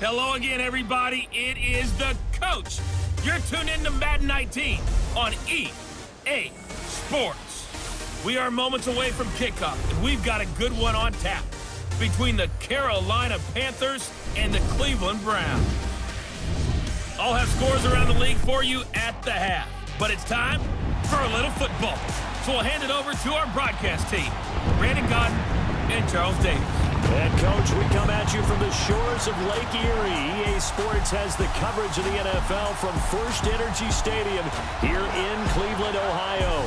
Hello again, everybody. It is the coach. You're tuned in to Madden 19 on EA Sports. We are moments away from kickoff, and we've got a good one on tap between the Carolina Panthers and the Cleveland Browns. I'll have scores around the league for you at the half, but it's time for a little football. So we'll hand it over to our broadcast team, Brandon Godden and Charles Davis. And, Coach, we come at you from the shores of Lake Erie. EA Sports has the coverage of the NFL from First Energy Stadium here in Cleveland, Ohio.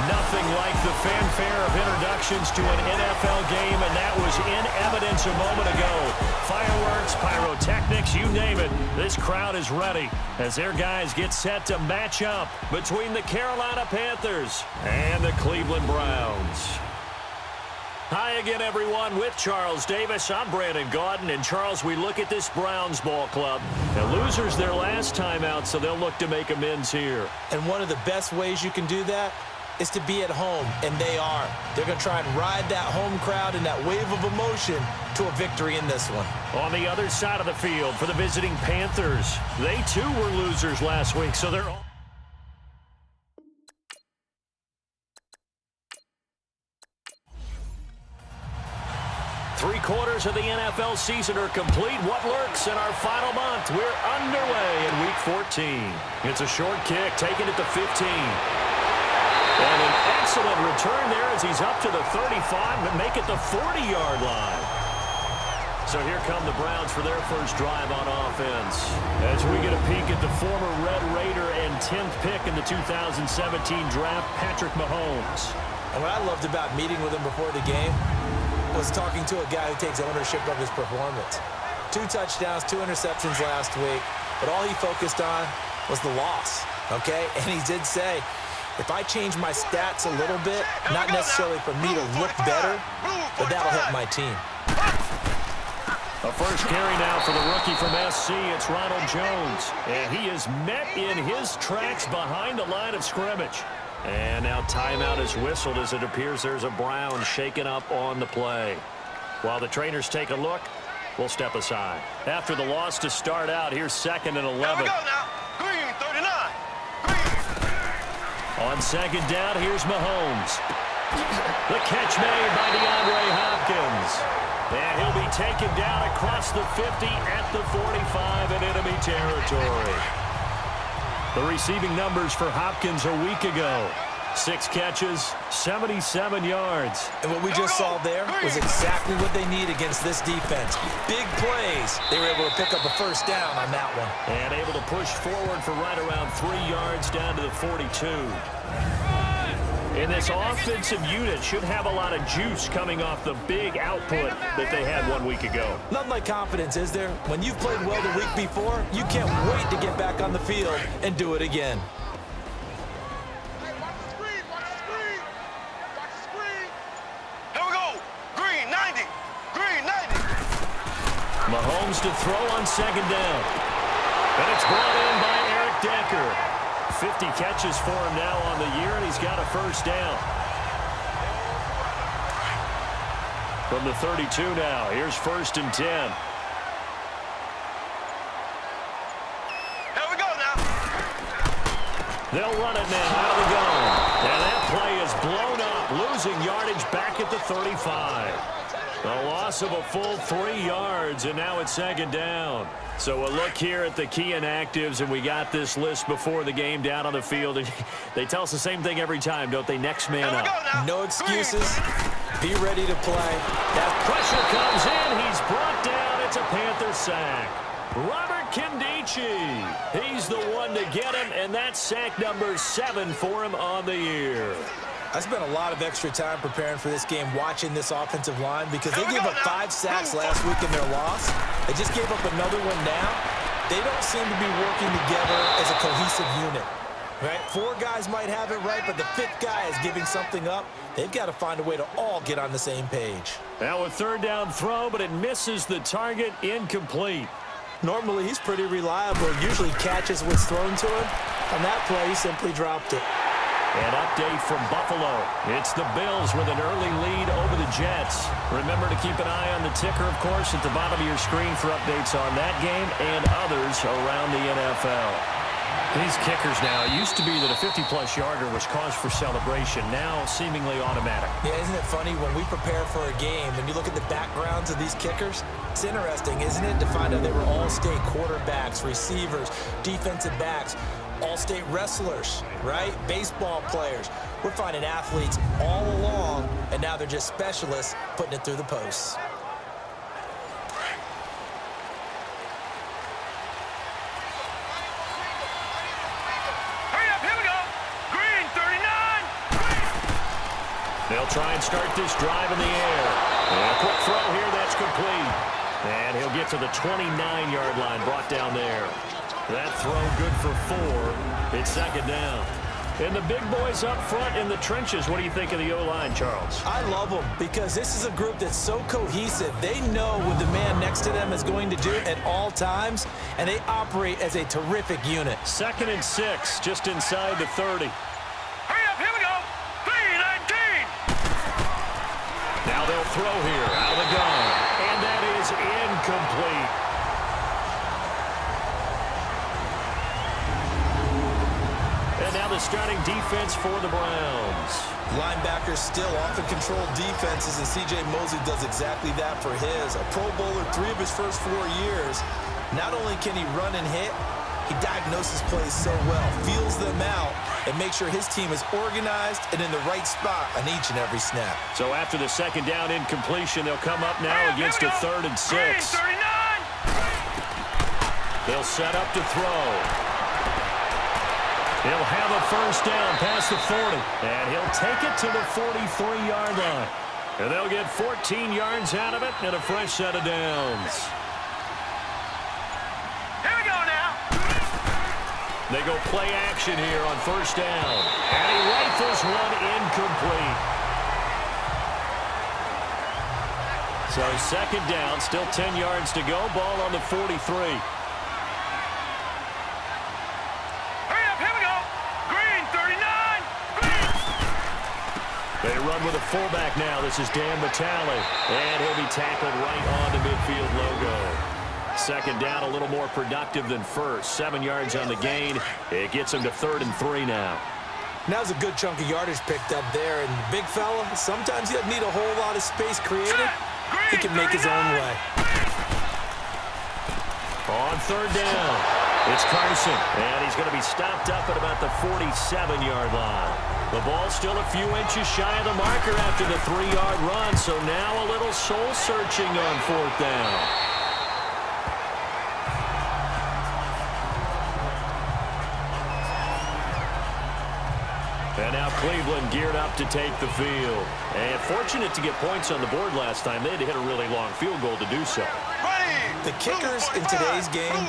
Nothing like the fanfare of introductions to an NFL game, and that was in evidence a moment ago. Fireworks, pyrotechnics, you name it. This crowd is ready as their guys get set to match up between the Carolina Panthers and the Cleveland Browns. Hi again, everyone, with Charles Davis. I'm Brandon Godden. And, Charles, we look at this Browns ball club. The losers their last time out, so they'll look to make amends here. And one of the best ways you can do that is to be at home, and they are. They're going to try and ride that home crowd and that wave of emotion to a victory in this one. On the other side of the field for the visiting Panthers, they, too, were losers last week, so they're all... Three-quarters of the NFL season are complete. What lurks in our final month? We're underway in Week 14. It's a short kick, taking it to 15. And an excellent return there as he's up to the 35 and make it the 40-yard line. So here come the Browns for their first drive on offense. As we get a peek at the former Red Raider and 10th pick in the 2017 draft, Patrick Mahomes. And what I loved about meeting with him before the game was talking to a guy who takes ownership of his performance. 2 touchdowns, 2 interceptions last week, but all he focused on was the loss, okay? And he did say, if I change my stats a little bit, not necessarily for me to look better, but that'll help my team. A first carry now for the rookie from SC. It's Ronald Jones. And he is met in his tracks behind the line of scrimmage. And now timeout is whistled as it appears there's a Brown shaken up on the play. While the trainers take a look, we'll step aside. After the loss to start out, here's 2nd and 11. Here we go now. Green, 39. Green. On 2nd down, here's Mahomes. The catch made by DeAndre Hopkins. And he'll be taken down across the 50 at the 45 in enemy territory. The receiving numbers for Hopkins a week ago. 6 catches, 77 yards. And what we just saw there was exactly what they need against this defense. Big plays. They were able to pick up a first down on that one. And able to push forward for right around 3 yards down to the 42. And this offensive unit should have a lot of juice coming off the big output that they had 1 week ago. Nothing like confidence, is there? When you've played well the week before, you can't wait to get back on the field and do it again. Hey, watch the screen, watch the screen. Watch the screen. Here we go. Green, 90. Green, 90. Mahomes to throw on 2nd down. And it's brought in by Eric Decker. 50 catches for him now on the year, and he's got a first down. From the 32 now, here's 1st and 10. Here we go now. They'll run it now out of the gun. And that play is blown up, losing yardage back at the 35. A loss of a full 3 yards, and now it's 2nd down. So a look here at the key inactives, and we got this list before the game down on the field. And they tell us the same thing every time, don't they? Next man up. No excuses. Be ready to play. That pressure comes in. He's brought down. It's a Panther sack. Robert Kindici. He's the one to get him, and that's sack number 7 for him on the year. I spent a lot of extra time preparing for this game watching this offensive line because they gave up 5 sacks last week in their loss. They just gave up another one now. They don't seem to be working together as a cohesive unit. Right? 4 guys might have it right, but the 5th guy is giving something up. They've got to find a way to all get on the same page. Now a 3rd down throw, but it misses the target, incomplete. Normally he's pretty reliable, usually catches what's thrown to him. On that play, he simply dropped it. An update from Buffalo. It's the Bills with an early lead over the Jets. Remember to keep an eye on the ticker, of course, at the bottom of your screen for updates on that game and others around the NFL. These kickers now, it used to be that a 50-plus yarder was cause for celebration. Now, seemingly automatic. Yeah, isn't it funny when we prepare for a game, when you look at the backgrounds of these kickers, it's interesting, isn't it, to find out they were all-state quarterbacks, receivers, defensive backs, all-state wrestlers, right? Baseball players. We're finding athletes all along, and now they're just specialists putting it through the posts. They'll try and start this drive in the air. And a quick throw here, that's complete. And he'll get to the 29-yard line, brought down there. That throw good for 4. It's second down. And the big boys up front in the trenches. What do you think of the O-line, Charles? I love them because this is a group that's so cohesive. They know what the man next to them is going to do at all times, and they operate as a terrific unit. 2nd and 6, just inside the 30. Hurry up, here we go. 3-19. Now they'll throw here, out of the gun. And that is incomplete. And now the starting defense for the Browns. Linebackers still often control defenses, and C.J. Mosley does exactly that for his. A Pro Bowler 3 of his first 4 years. Not only can he run and hit, he diagnoses plays so well, feels them out, and makes sure his team is organized and in the right spot on each and every snap. So after the second down incompletion, they'll come up now against a 3rd and 6. They'll set up to throw. He'll have a first down past the 40, and he'll take it to the 43-yard line. And they'll get 14 yards out of it and a fresh set of downs. Here we go now. They go play action here on first down. And he rifles one incomplete. So second down, still 10 yards to go. Ball on the 43. They run with a fullback now. This is Dan Vitale. And he'll be tackled right on the midfield logo. Second down, a little more productive than first. 7 yards on the gain. It gets him to 3rd and 3 now. Now's a good chunk of yardage picked up there. And the big fella, sometimes he doesn't need a whole lot of space created. He can make his own way. On third down, it's Carson. And he's going to be stopped up at about the 47-yard line. The ball's still a few inches shy of the marker after the 3-yard run, so now a little soul-searching on 4th down. And now Cleveland geared up to take the field. And fortunate to get points on the board last time. They had to hit a really long field goal to do so. The kickers in today's game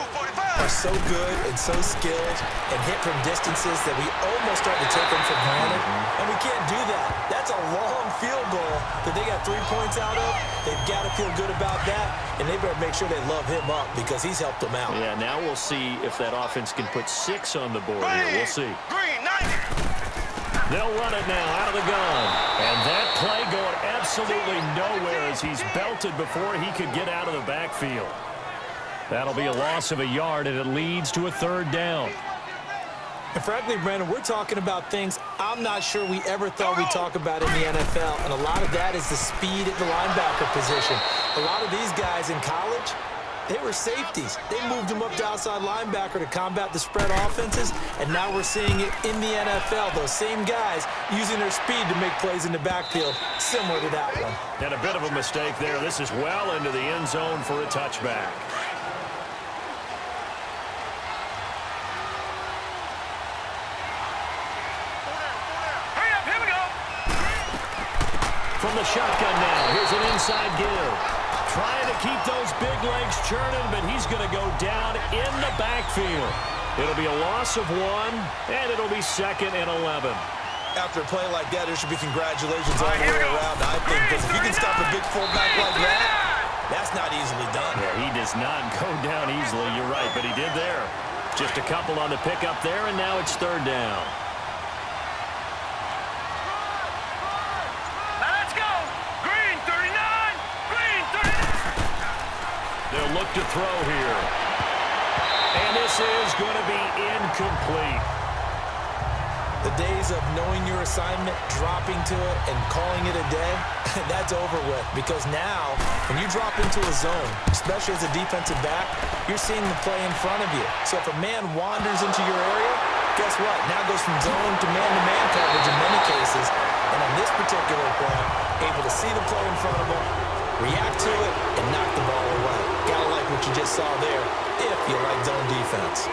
are so good and so skilled and hit from distances that we almost start to take them for granted. And we can't do that. That's a long field goal that they got 3 points out of. They've got to feel good about that, and they better make sure they love him up because he's helped them out. Yeah, now we'll see if that offense can put 6 on the board here. We'll see. Green, 90. They'll run it now out of the gun. And that play going absolutely nowhere as he's belted before he could get out of the backfield. That'll be a loss of a yard, and it leads to a 3rd down. And frankly, Brandon, we're talking about things I'm not sure we ever thought we'd talk about in the NFL. And a lot of that is the speed at the linebacker position. A lot of these guys in college, they were safeties. They moved them up to outside linebacker to combat the spread offenses, and now we're seeing it in the NFL. Those same guys using their speed to make plays in the backfield, similar to that one. And a bit of a mistake there. This is well into the end zone for a touchback. From the shotgun now, here's an inside give. Trying to keep those big legs churning, but he's going to go down in the backfield. It'll be a loss of 1, and it'll be 2nd and 11. After a play like that, there should be congratulations all the way around, I think, because if you can stop a big fullback like that, that's not easily done. Yeah, he does not go down easily, you're right, but he did there. Just a couple on the pickup there, and now it's 3rd down. to throw here. And this is going to be incomplete. The days of knowing your assignment, dropping to it, and calling it a day, that's over with. Because now, when you drop into a zone, especially as a defensive back, you're seeing the play in front of you. So if a man wanders into your area, guess what? Now it goes from zone to man coverage in many cases. And on this particular play, able to see the play in front of him, react to it, and knock the ball away. Gotta like what you just saw there, if you like zone defense.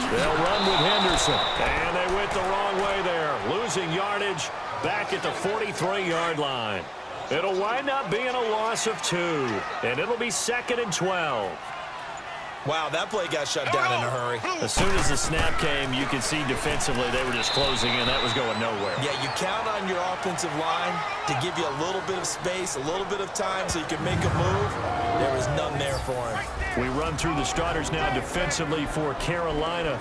They'll run with Henderson. And they went the wrong way there. Losing yardage back at the 43-yard line. It'll wind up being a loss of 2. And it'll be 2nd and 12. Wow, that play got shut down in a hurry. As soon as the snap came, you could see defensively they were just closing in. That was going nowhere. Yeah, you count on your offensive line to give you a little bit of space, a little bit of time so you can make a move. There was none there for him. We run through the starters now defensively for Carolina.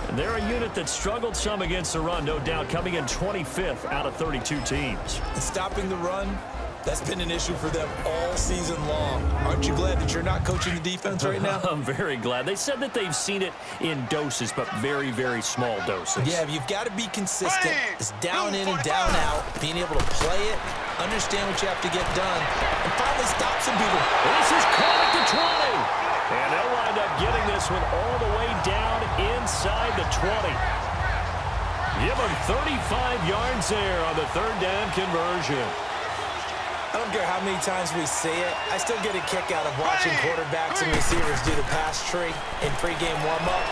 And they're a unit that struggled some against the run, no doubt, coming in 25th out of 32 teams. And stopping the run, that's been an issue for them all season long. Aren't you glad that you're not coaching the defense right now? I'm very glad. They said that they've seen it in doses, but very, very small doses. Yeah, you've got to be consistent. It's down in and down out, being able to play it, understand what you have to get done, and finally stop some people. This is caught at the 20. And they'll wind up getting this one all the way down inside the 20. Give them 35 yards there on the 3rd down conversion. I don't care how many times we see it. I still get a kick out of watching quarterbacks and receivers do the pass tree in pregame warm-up.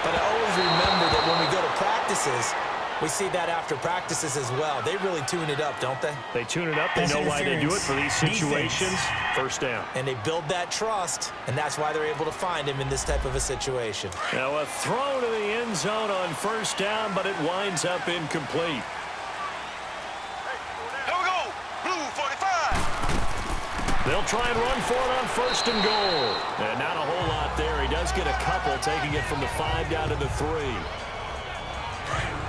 But I always remember that when we go to practices, we see that after practices as well. They really tune it up, don't they? They tune it up. They know why they do it for these situations. First down. And they build that trust, and that's why they're able to find him in this type of a situation. Now a throw to the end zone on 1st down, but it winds up incomplete. They'll try and run for it on 1st and goal. And not a whole lot there. He does get a couple, taking it from the 5 down to the 3.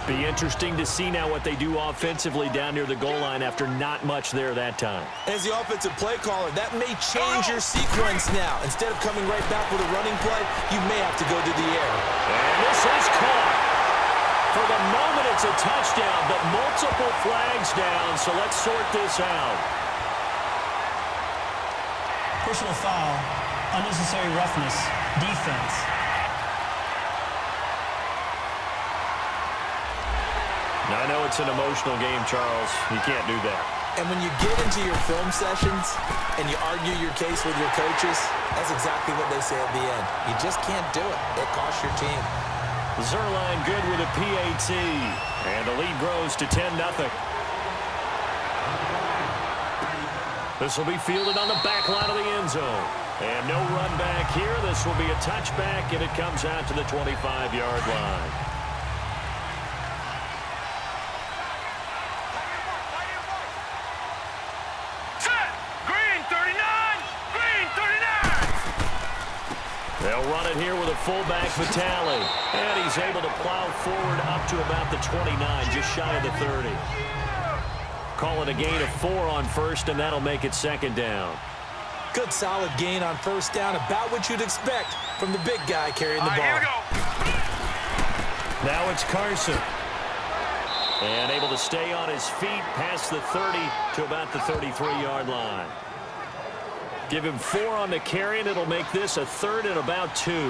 Be interesting to see now what they do offensively down near the goal line after not much there that time. As the offensive play caller, that may change your sequence now. Instead of coming right back with a running play, you may have to go to the air. And this is caught. For the moment, it's a touchdown, but multiple flags down, so let's sort this out. Personal foul, unnecessary roughness, defense. Now, I know it's an emotional game, Charles. You can't do that. And when you get into your film sessions and you argue your case with your coaches, that's exactly what they say at the end. You just can't do it. It costs your team. Zerline good with a PAT. And the lead grows to 10-0. This will be fielded on the back line of the end zone. And no run back here. This will be a touchback, and it comes out to the 25-yard line. Set! Green 39! Green 39! They'll run it here with a fullback, Vitale. And he's able to plow forward up to about the 29, just shy of the 30. Call it a gain of 4 on 1st, and that'll make it 2nd down. Good solid gain on 1st down, about what you'd expect from the big guy carrying the ball. Here we go. Now it's Carson. And able to stay on his feet past the 30 to about the 33-yard line. Give him 4 on the carry, and it'll make this a 3rd and about 2. Here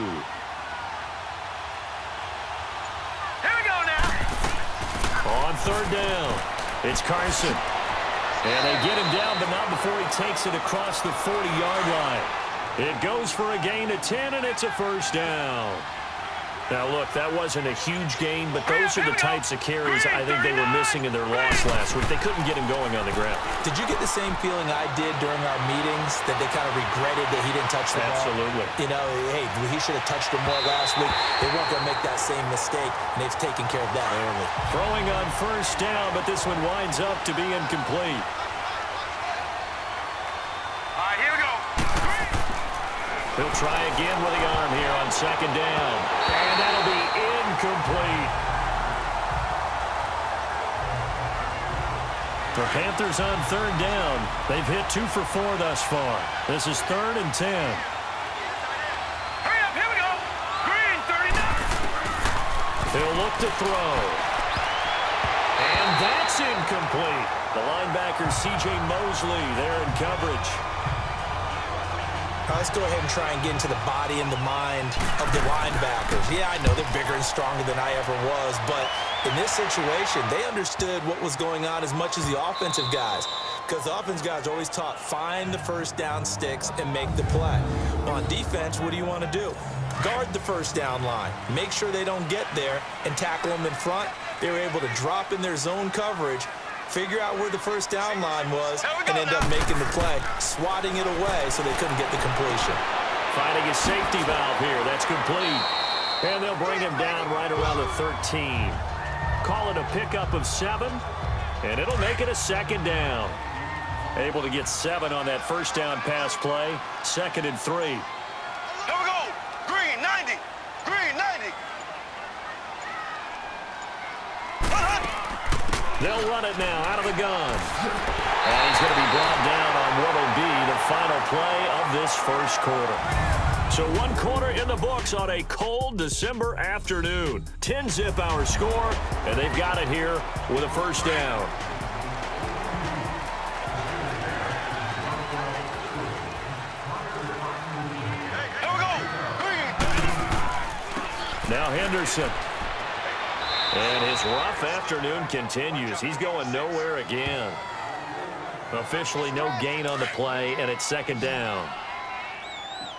we go now. On 3rd down. It's Carson. And they get him down, but not before he takes it across the 40-yard line. It goes for a gain of 10, and it's a 1st down. Now, look, that wasn't a huge gain, but those are the types of carries I think they were missing in their loss last week. They couldn't get him going on the ground. Did you get the same feeling I did during our meetings, that they kind of regretted that he didn't touch the ball? Absolutely. You know, hey, he should have touched him more last week. They weren't going to make that same mistake, and they've taken care of that early. Throwing on 1st down, but this one winds up to be incomplete. All right, here we go. He'll try again with the arm here on 2nd down. And that'll be incomplete. The Panthers on third down. They've hit 2 for 4 thus far. This is 3rd and 10. Hurry up, here we go. Green, 39. He'll look to throw. And that's incomplete. The linebacker, C.J. Mosley, there in coverage. Let's go ahead and try and get into the body and the mind of the linebackers. Yeah, I know they're bigger and stronger than I ever was, but in this situation, they understood what was going on as much as the offensive guys, because the offensive guys are always taught, find the first down sticks and make the play. Well, on defense, what do you want to do? Guard the first down line. Make sure they don't get there and tackle them in front. They were able to drop in their zone coverage, figure out where the first down line was, and end up making the play, swatting it away so they couldn't get the completion. Finding a safety valve here. That's complete. And they'll bring him down right around the 13. Call it a pickup of 7, and it'll make it a 2nd down. Able to get 7 on that first down pass play. 2nd and 3. Here we go. Green, 90. Green, 90. They'll run it now out of the gun. And he's going to be brought down on what will be the final play of this first quarter. So 1 quarter in the books on a cold December afternoon. 10-zip our score, and they've got it here with a first down. Here we go. Green. Now Henderson. And his rough afternoon continues. He's going nowhere again. Officially no gain on the play, and it's 2nd down.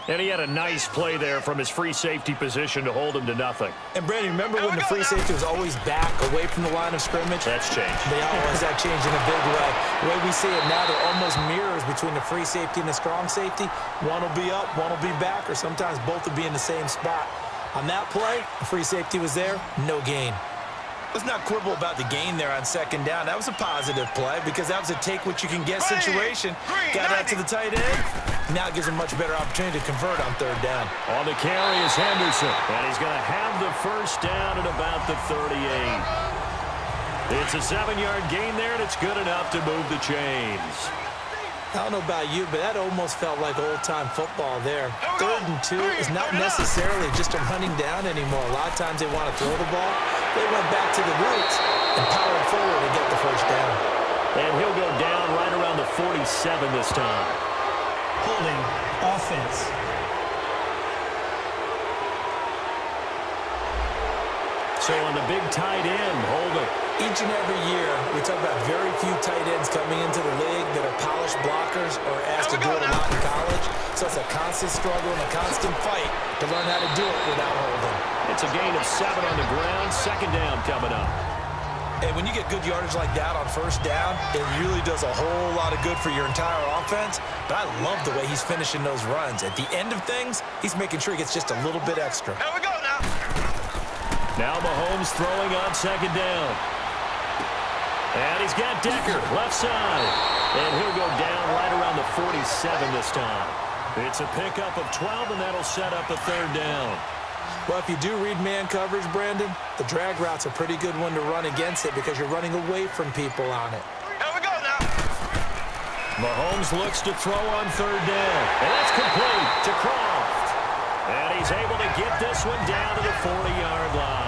And he had a nice play there from his free safety position to hold him to nothing. And, Brandon, remember when the free safety was always back away from the line of scrimmage? That's changed. They always have changed in a big way. The way we see it now, they're almost mirrors between the free safety and the strong safety. One will be up, one will be back, or sometimes both will be in the same spot. On that play, the free safety was there, no gain. Let's not quibble about the gain there on 2nd down. That was a positive play because that was a take-what-you-can-get situation. Got out to the tight end. Now it gives him a much better opportunity to convert on 3rd down. On the carry is Henderson, and he's going to have the first down at about the 38. It's a 7-yard gain there, and it's good enough to move the chains. I don't know about you, but that almost felt like old-time football there. 3rd and 2 is not necessarily just a running down anymore. A lot of times they want to throw the ball. They went back to the roots and powered forward to get the first down. And he'll go down right around the 47 this time. Holding offense. So on the big tight end, holding. Each and every year, we talk about very few tight ends coming into the league that are polished blockers or asked to do it a lot in college. So it's a constant struggle and a constant fight to learn how to do it without holding. It's a gain of 7 on the ground. 2nd down coming up. And when you get good yardage like that on first down, it really does a whole lot of good for your entire offense. But I love the way he's finishing those runs. At the end of things, he's making sure he gets just a little bit extra. Here we go now. Now Mahomes throwing on 2nd down. And he's got Decker, left side. And he'll go down right around the 47 this time. It's a pickup of 12, and that'll set up a 3rd down. Well, if you do read man coverage, Brandon, the drag route's a pretty good one to run against it because you're running away from people on it. Here we go now. Mahomes looks to throw on 3rd down. And that's complete to Croft. And he's able to get this one down to the 40-yard line.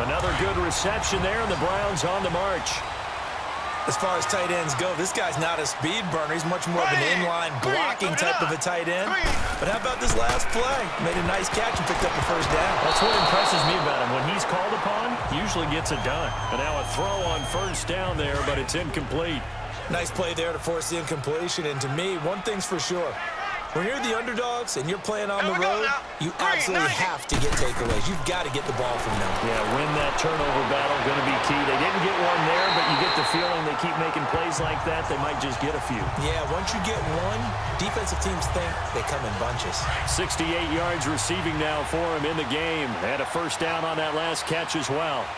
Another good reception there, and the Browns on the march. As far as tight ends go, this guy's not a speed burner. He's much more of an inline blocking type of a tight end. But how about this last play? Made a nice catch and picked up a first down. That's what impresses me about him. When he's called upon, he usually gets it done. And now a throw on first down there, but it's incomplete. Nice play there to force the incompletion. And to me, one thing's for sure. When you're the underdogs and you're playing on the road, you absolutely have to get takeaways. You've got to get the ball from them. Yeah, win that turnover battle, going to be key. They didn't get one there, but you get the feeling they keep making plays like that, they might just get a few. Yeah, once you get one, defensive teams think they come in bunches. 68 yards receiving now for him in the game. Had a first down on that last catch as well.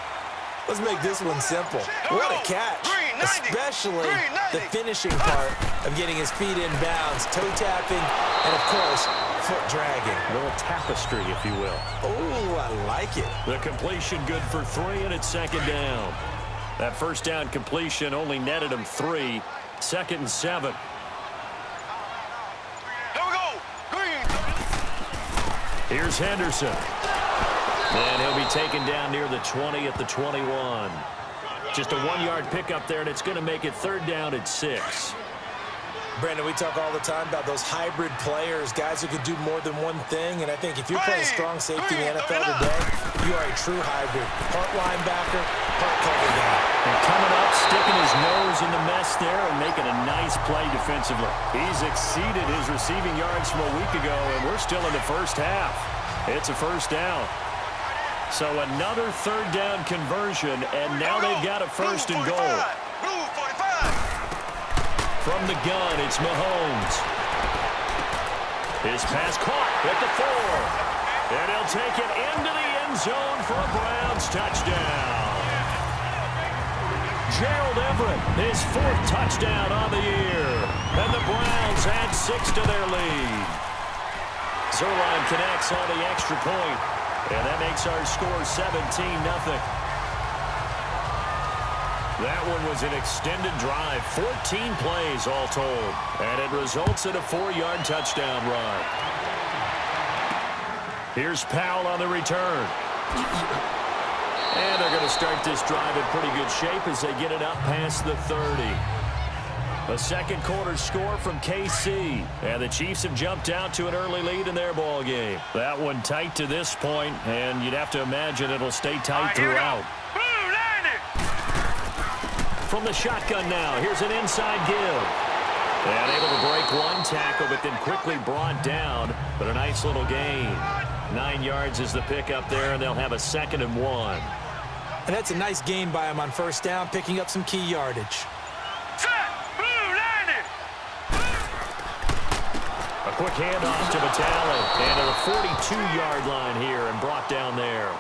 Let's make this one simple. What a catch. Especially the finishing part of getting his feet in bounds, toe tapping, and of course, foot dragging. A little tapestry, if you will. Oh, I like it. The completion good for 3, and it's 2nd down. That first down completion only netted him 3. 2nd and 7. Here we go. Green. Here's Henderson. And he'll be taken down near the 20 at the 21. Just a 1-yard pickup there, and it's going to make it 3rd down at 6. Brandon, we talk all the time about those hybrid players, guys who could do more than one thing, and I think if you're playing strong safety in the NFL today, you are a true hybrid. Part linebacker, part cover guy. And coming up, sticking his nose in the mess there and making a nice play defensively. He's exceeded his receiving yards from a week ago, and we're still in the first half. It's a 1st down. So another 3rd down conversion, and now they've got a 1st and goal. Blue 45. From the gun, it's Mahomes. His pass caught at the 4. And he'll take it into the end zone for a Browns touchdown. Gerald Everett, his 4th touchdown on the year. And the Browns add 6 to their lead. Zerline connects on the extra point. And that makes our score 17-0. That one was an extended drive, 14 plays all told, and it results in a 4-yard touchdown run. Here's Powell on the return. And they're going to start this drive in pretty good shape as they get it up past the 30. A 2nd quarter score from KC, and the Chiefs have jumped out to an early lead in their ball game. That one tight to this point, and you'd have to imagine it'll stay tight throughout. From the shotgun now, here's an inside give. And able to break one tackle, but then quickly brought down. But a nice little gain. 9 yards is the pickup there, and they'll have a 2nd and 1. And that's a nice gain by him on 1st down, picking up some key yardage. A quick handoff to Vitale. And to the 42-yard line here and brought down there.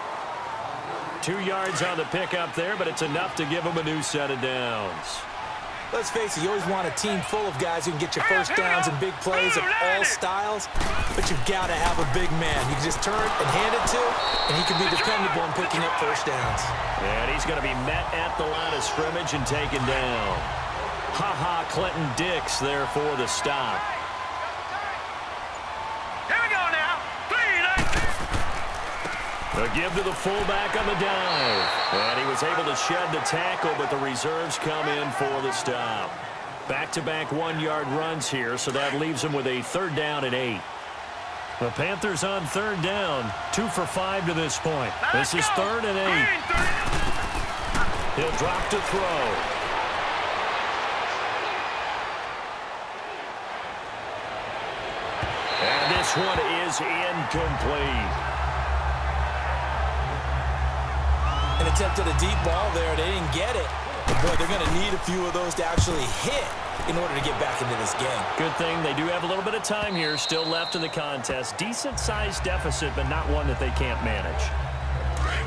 2 yards on the pickup there, but it's enough to give them a new set of downs. Let's face it, you always want a team full of guys who can get you 1st downs and big plays of all styles, but you've got to have a big man. You can just turn and hand it to, and he can be dependable in picking up 1st downs. And he's going to be met at the line of scrimmage and taken down. Ha-ha, Clinton Dix there for the stop. A give to the fullback on the dive. And he was able to shed the tackle, but the reserves come in for the stop. Back-to-back 1-yard runs here, so that leaves him with a 3rd down and 8. The Panthers on 3rd down, 2 for 5 to this point. This is 3rd and 8. He'll drop to throw. And this one is incomplete. And attempted a deep ball there. They didn't get it. But boy, they're going to need a few of those to actually hit in order to get back into this game. Good thing they do have a little bit of time here still left in the contest. Decent-sized deficit, but not one that they can't manage. Green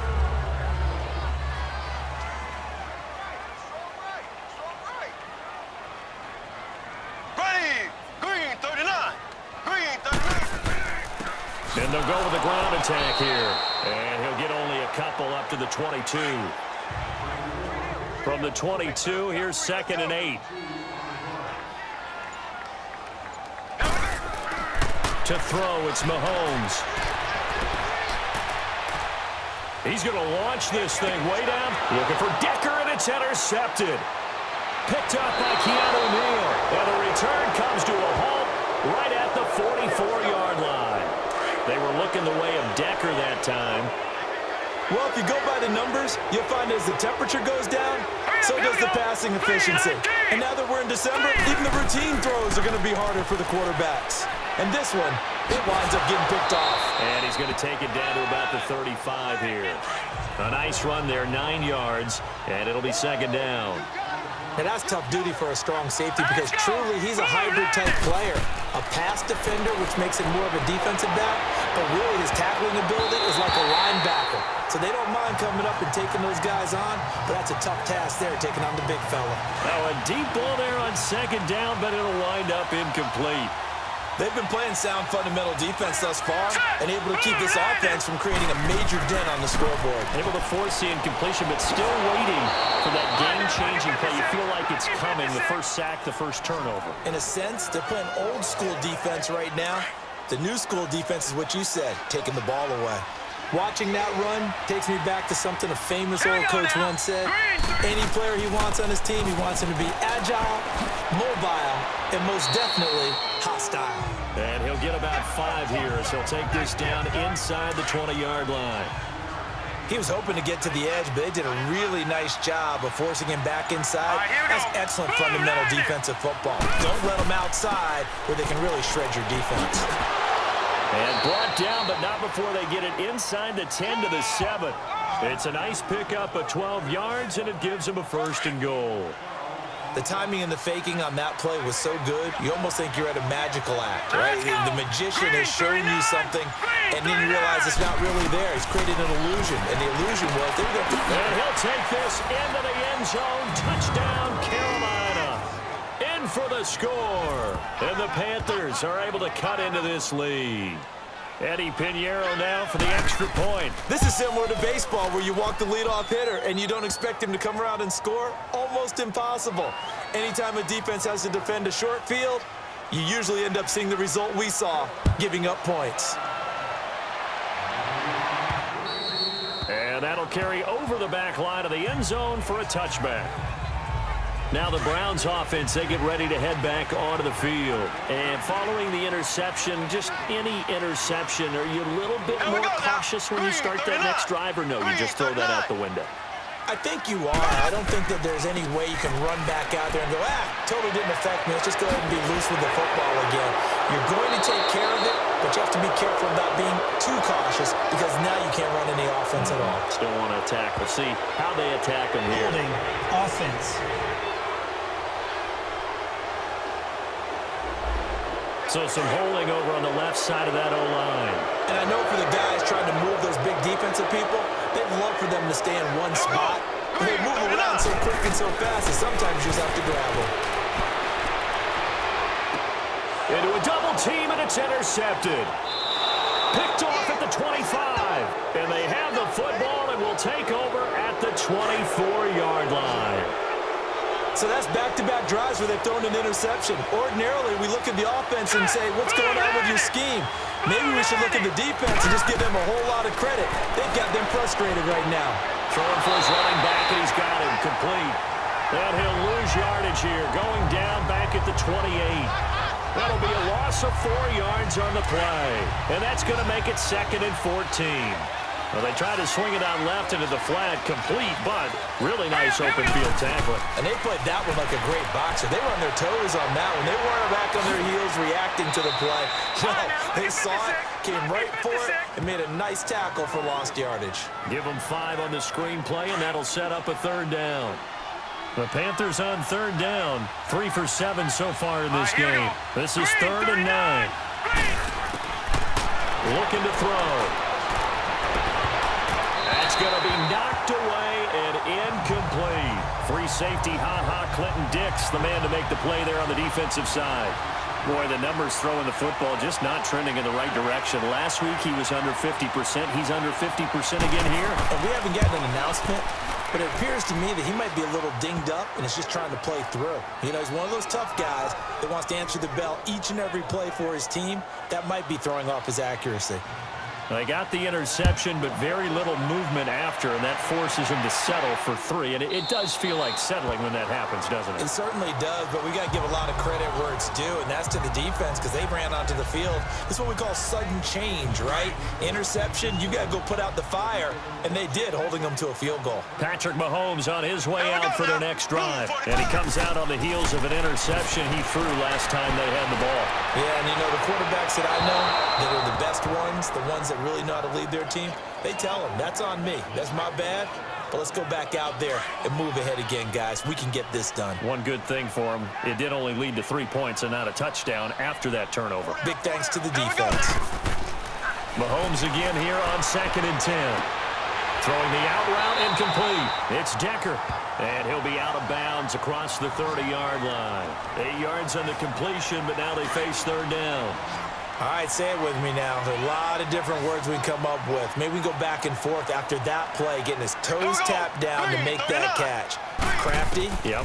39. Green 39. And they'll go with the ground attack here. And he'll get only a couple up to the 22. From the 22, here's 2nd and 8. To throw, it's Mahomes. He's going to launch this thing way down. Looking for Decker, and it's intercepted. Picked up by Keanu Neal. And the return comes to a halt right at the 44-yard line. They were looking the way of Decker that time. Well, if you go by the numbers, you'll find as the temperature goes down, so does the passing efficiency. And now that we're in December, even the routine throws are going to be harder for the quarterbacks. And this one, it winds up getting picked off. And he's going to take it down to about the 35 here. A nice run there, 9 yards, and it'll be 2nd down. Now that's tough duty for a strong safety because truly he's a hybrid-type player. A pass defender, which makes him more of a defensive back, but really his tackling ability is like a linebacker. So they don't mind coming up and taking those guys on, but that's a tough task there, taking on the big fella. Now a deep ball there on 2nd down, but it'll wind up incomplete. They've been playing sound fundamental defense thus far and able to keep this offense from creating a major dent on the scoreboard. Able to force the incompletion, but still waiting for that game-changing play. You feel like it's coming, the first sack, the first turnover. In a sense, they're playing old-school defense right now. The new-school defense is what you said, taking the ball away. Watching that run takes me back to something a famous old coach once said. Any player he wants on his team, he wants him to be agile, mobile, and most definitely hostile. And he'll get about 5 here as he'll take this down inside the 20-yard line. He was hoping to get to the edge, but they did a really nice job of forcing him back inside. That's excellent fundamental defensive football. Don't let them outside where they can really shred your defense. And brought down, but not before they get it inside the 10 to the 7. It's a nice pickup of 12 yards, and it gives them a 1st and goal. The timing and the faking on that play was so good, you almost think you're at a magical act, right? The magician has shown you something, and then you realize it's not really there. He's created an illusion, and the illusion was they were going to... And he'll take this into the end zone. Touchdown, Carolina. In for the score. And the Panthers are able to cut into this lead. Eddie Pinheiro now for the extra point. This is similar to baseball where you walk the leadoff hitter and you don't expect him to come around and score. Almost impossible. Anytime a defense has to defend a short field, you usually end up seeing the result we saw, giving up points. And that'll carry over the back line of the end zone for a touchback. Now the Browns offense, they get ready to head back onto the field. And following the interception, just any interception, are you a little bit more cautious when you start that next drive, or no, you just throw that out the window? I think you are. I don't think that there's any way you can run back out there and go, totally didn't affect me. Let's just go ahead and be loose with the football again. You're going to take care of it, but you have to be careful about being too cautious because now you can't run any offense at all. Still want to attack. We'll see how they attack them here. Holding offense. So some holding over on the left side of that O-line. And I know for the guys trying to move those big defensive people, they'd love for them to stay in one spot. But they move around so quick and so fast that sometimes you just have to grab them. Into a double team, and it's intercepted. Picked off at the 25. And they have the football and will take over at the 24-yard line. So that's back-to-back drives where they've thrown an interception. Ordinarily, we look at the offense and say, what's going on with your scheme? Maybe we should look at the defense and just give them a whole lot of credit. They've got them frustrated right now. Throwing for his running back, and he's got him complete. And he'll lose yardage here, going down back at the 28. That'll be a loss of 4 yards on the play. And that's going to make it 2nd and 14. Well, they try to swing it out left into the flat, complete, but really nice open field tackling. And they played that one like a great boxer. They were on their toes on that one. They weren't back on their heels reacting to the play. No, they saw it, came right for it, and made a nice tackle for lost yardage. Give them 5 on the screen play, and that'll set up a 3rd down. The Panthers on 3rd down, 3 for 7 so far in this game. This is 3rd and 9. Looking to throw. That's going to be knocked away and incomplete. Free safety, Clinton Dix, the man to make the play there on the defensive side. Boy, the numbers throwing the football just not trending in the right direction. Last week he was under 50%. He's under 50% again here. And we haven't gotten an announcement, but it appears to me that he might be a little dinged up and is just trying to play through. You know, he's one of those tough guys that wants to answer the bell each and every play for his team. That might be throwing off his accuracy. They got the interception, but very little movement after, and that forces him to settle for 3. And it does feel like settling when that happens, doesn't it? It certainly does, but we got to give a lot of credit where it's due, and that's to the defense because they ran onto the field. This is what we call sudden change, right? Interception, you got to go put out the fire, and they did, holding them to a field goal. Patrick Mahomes on his way out for their next drive, and he comes out on the heels of an interception he threw last time they had the ball. Yeah, and you know, the quarterbacks that I know that are the best ones, the ones that really know how to lead their team, they tell them, that's on me. That's my bad. But let's go back out there and move ahead again, guys. We can get this done. One good thing for him, it did only lead to 3 points and not a touchdown after that turnover. Big thanks to the defense. Mahomes again here on 2nd and 10. Throwing the out route incomplete. It's Decker. And he'll be out of bounds across the 30-yard line. 8 yards on the completion, but now they face third down. All right, say it with me now. There are a lot of different words we come up with. Maybe we go back and forth after that play, getting his toes tapped down to make that catch. Crafty. Yep.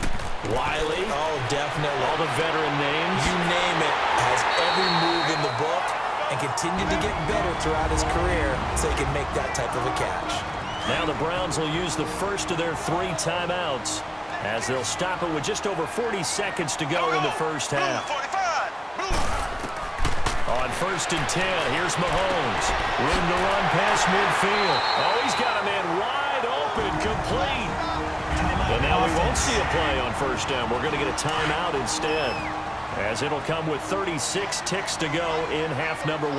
Wiley. Oh, definitely. All the veteran names. You name it. Has every move in the book and continued to get better throughout his career so he can make that type of a catch. Now the Browns will use the first of their 3 timeouts as they'll stop it with just over 40 seconds to go in the first half. On 1st and 10, here's Mahomes. Room to run past midfield. Oh, he's got a man wide open, complete. And now we won't see a play on 1st down. We're going to get a timeout instead, as it'll come with 36 ticks to go in half number 1.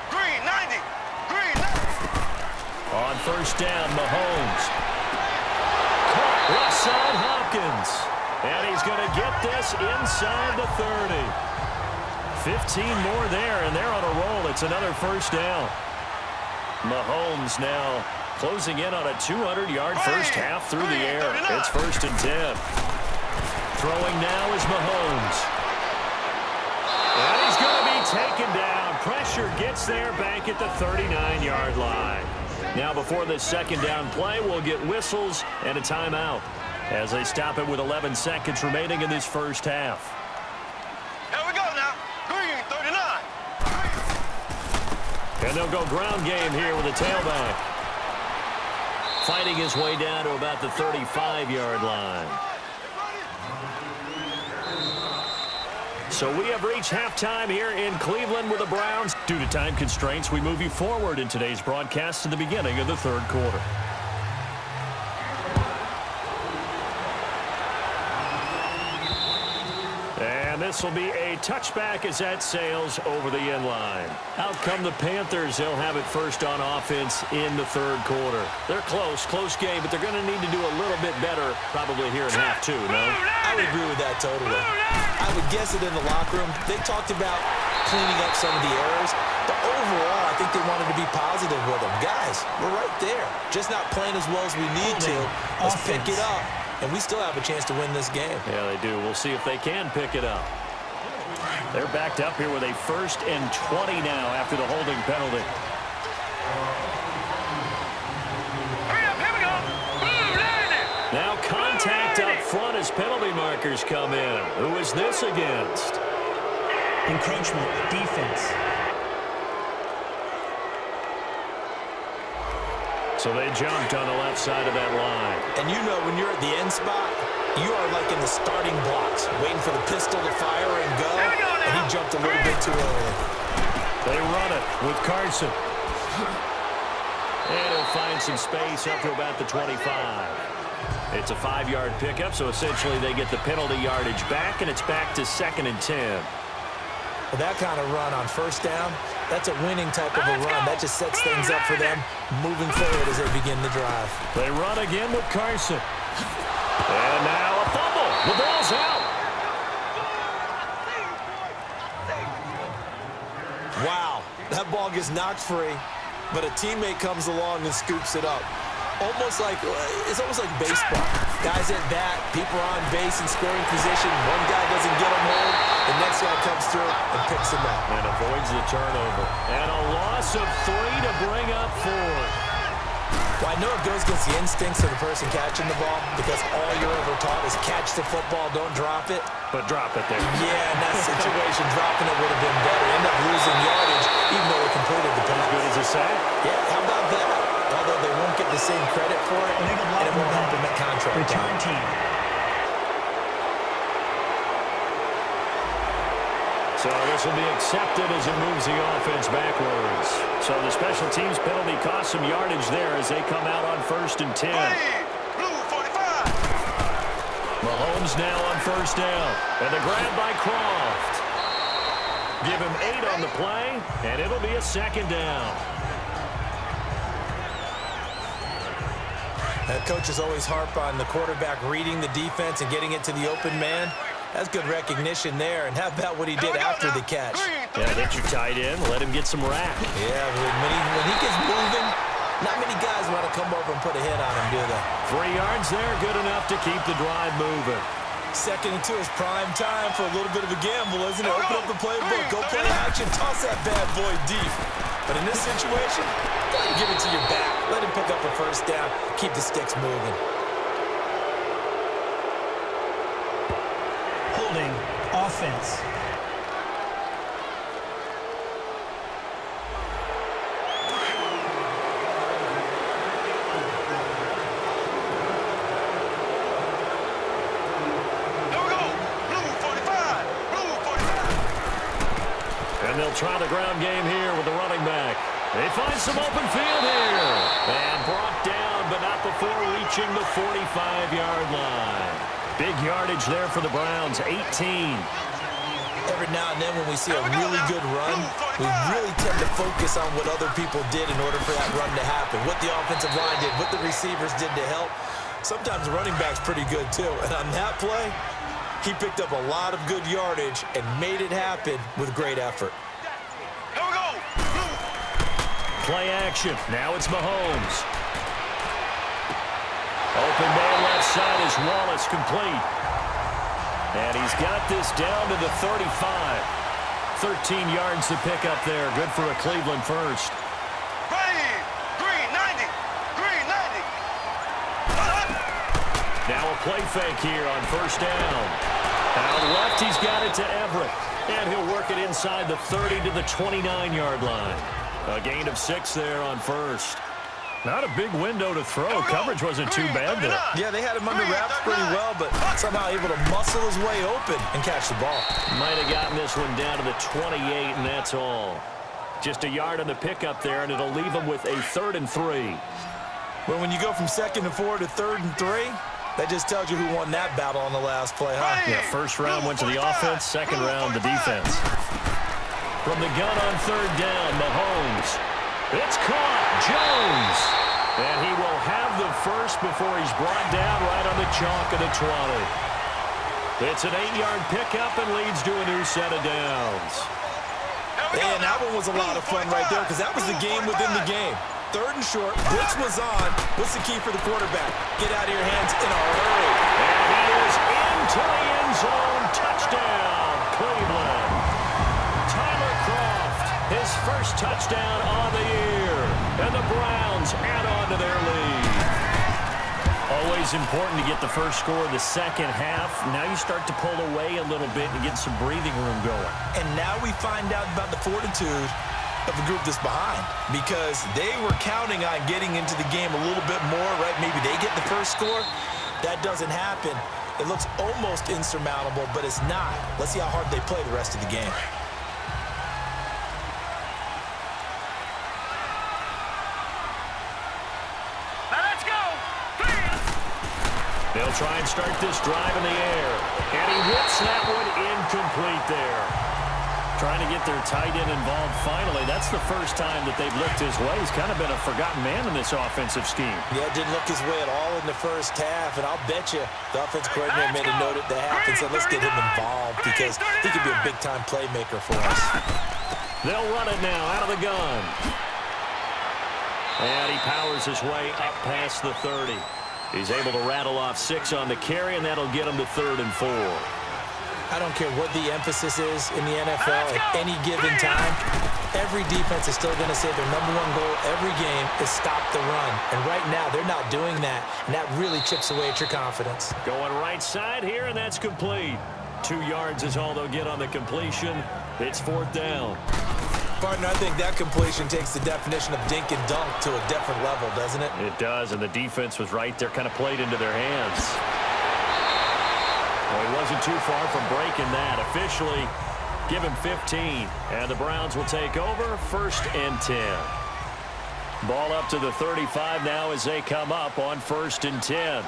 Green 90. Green 90. On 1st down, Mahomes. Caught left side Hopkins. And he's going to get this inside the 30. 15 more there, and they're on a roll. It's another 1st down. Mahomes now closing in on a 200-yard first half through the air. It's 1st and 10. Throwing now is Mahomes. And he's going to be taken down. Pressure gets there back at the 39-yard line. Now before this 2nd down play, we'll get whistles and a timeout as they stop it with 11 seconds remaining in this first half. Here we go now. Green 39. And they'll go ground game here with a tailback. Fighting his way down to about the 35-yard line. So we have reached halftime here in Cleveland with the Browns. Due to time constraints, we move you forward in today's broadcast to the beginning of the 3rd quarter. And this will be a touchback as that sails over the end line. Out come the Panthers. They'll have it first on offense in the 3rd quarter. They're close game, but they're going to need to do a little bit better probably here in half 2, no? I would agree with that totally. I would guess it in the locker room. They talked about cleaning up some of the errors, but overall, I think they wanted to be positive with them. Guys, we're right there. Just not playing as well as we need to. Let's pick it up. And we still have a chance to win this game. Yeah, they do. We'll see if they can pick it up. They're backed up here with a 1st and 20 now after the holding penalty. Hurry up, here we go. Now contact up front as penalty markers come in. Who is this against? Encroachment, defense. So they jumped on the left side of that line. And you know when you're at the end spot, you are like in the starting blocks, waiting for the pistol to fire and go, and he jumped a little bit too early. They run it with Carson. And he'll find some space up to about the 25. It's a 5-yard pickup, so essentially they get the penalty yardage back, and it's back to 2nd and 10. With that kind of run on 1st down, that's a winning type of a run. That just sets things up for them moving forward as they begin the drive. They run again with Carson. And now a fumble. The ball's out. Wow, that ball gets knocked free, but a teammate comes along and scoops it up. It's almost like baseball. Guys at bat, people are on base in scoring position. One guy doesn't get him home. The next guy comes through and picks him up. And avoids the turnover. And a loss of 3 to bring up 4. Well, I know it goes against the instincts of the person catching the ball because all you're ever taught is catch the football, don't drop it. But drop it there. Yeah, in that situation, dropping it would have been better. End up losing yardage, even though they completed the pass. As good as a sack. Yeah, how about that? Although they won't get the same credit for it, and it won't help them at contract Return time. team. So this will be accepted as it moves the offense backwards. So the special teams penalty cost some yardage there as they come out on 1st and 10. Blue 45. Mahomes now on 1st down. And the grab by Croft. Give him 8 on the play, and it'll be a 2nd down. Coaches always harp on the quarterback reading the defense and getting it to the open man. That's good recognition there. And how about what he did after the catch? Yeah, get your tight end. Let him get some rack. Yeah, when he gets moving, not many guys want to come over and put a hit on him, do they? 3 yards there, good enough to keep the drive moving. 2nd and 2 is prime time for a little bit of a gamble, isn't it? Open up the playbook, go play action, toss that bad boy deep. But in this situation, go ahead and give it to your back. Let him pick up a first down, keep the sticks moving. Holding offense. And they'll try the ground game here with the running back. They find some open field here. And brought down, but not before reaching the 45-yard line. Big yardage there for the Browns, 18. Every now and then when we see a really good run, we really tend to focus on what other people did in order for that run to happen. What the offensive line did, what the receivers did to help. Sometimes the running back's pretty good too. And on that play, he picked up a lot of good yardage and made it happen with great effort. Here we go. Play action. Now it's Mahomes. Open man left side is Wallace, complete. And he's got this down to the 35. 13 yards to pick up there. Good for a Cleveland first. Green 90. Green 90. Now a play fake here on first down. Out left, he's got it to Everett. And he'll work it inside the 30 to the 29-yard line. A gain of 6 there on first. Not a big window to throw. Coverage wasn't too bad there. Yeah, they had him under wraps pretty well, but somehow able to muscle his way open and catch the ball. Might have gotten this one down to the 28, and that's all. Just a yard on the pickup there, and it'll leave him with a 3rd and 3. But when you go from 2nd and 4 to 3rd and 3, that just tells you who won that battle on the last play, huh? Yeah, first round went to the offense, second round the defense. From the gun on 3rd down, Mahomes. It's caught. Jones. And he will have the first before he's brought down right on the chalk of the 20. It's an 8-yard pickup and leads to a new set of downs. And that one was a lot of fun right there because that was the game within the game. 3rd and short, blitz was on. What's the key for the quarterback? Get out of your hands in a hurry. And he is into the end zone. Touchdown, Cleveland. Tyler Kroft, his first touchdown on the year. And the Browns add on to their lead. Always important to get the first score of the second half. Now you start to pull away a little bit and get some breathing room going. And now we find out about the fortitude of the group that's behind because they were counting on getting into the game a little bit more, right? Maybe they get the first score. That doesn't happen. It looks almost insurmountable, but it's not. Let's see how hard they play the rest of the game. They'll try and start this drive in the air. And he whips that one incomplete there. Trying to get their tight end involved finally. That's the first time that they've looked his way. He's kind of been a forgotten man in this offensive scheme. Yeah, didn't look his way at all in the first half. And I'll bet you the offense coordinator made a note at the half and said, let's get him involved because he could be a big-time playmaker for us. They'll run it now out of the gun. And he powers his way up past the 30. He's able to rattle off 6 on the carry, and that'll get him to 3rd and 4. I don't care what the emphasis is in the NFL at any given time. Every defense is still going to say their #1 goal every game is stop the run. And right now, they're not doing that, and that really chips away at your confidence. Going right side here, and that's complete. 2 yards is all they'll get on the completion. It's 4th down. Partner, I think that completion takes the definition of dink and dunk to a different level, doesn't it? It does, and the defense was right there, kind of played into their hands. Well, he wasn't too far from breaking that. Officially, give him 15, and the Browns will take over 1st and 10. Ball up to the 35 now as they come up on 1st and 10.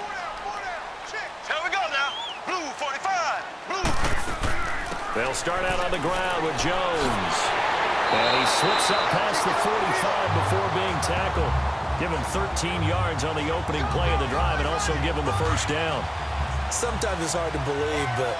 Here we go now. Blue 45. Blue. They'll start out on the ground with Jones. And he slips up past the 45 before being tackled. Give him 13 yards on the opening play of the drive and also give him the first down. Sometimes it's hard to believe, but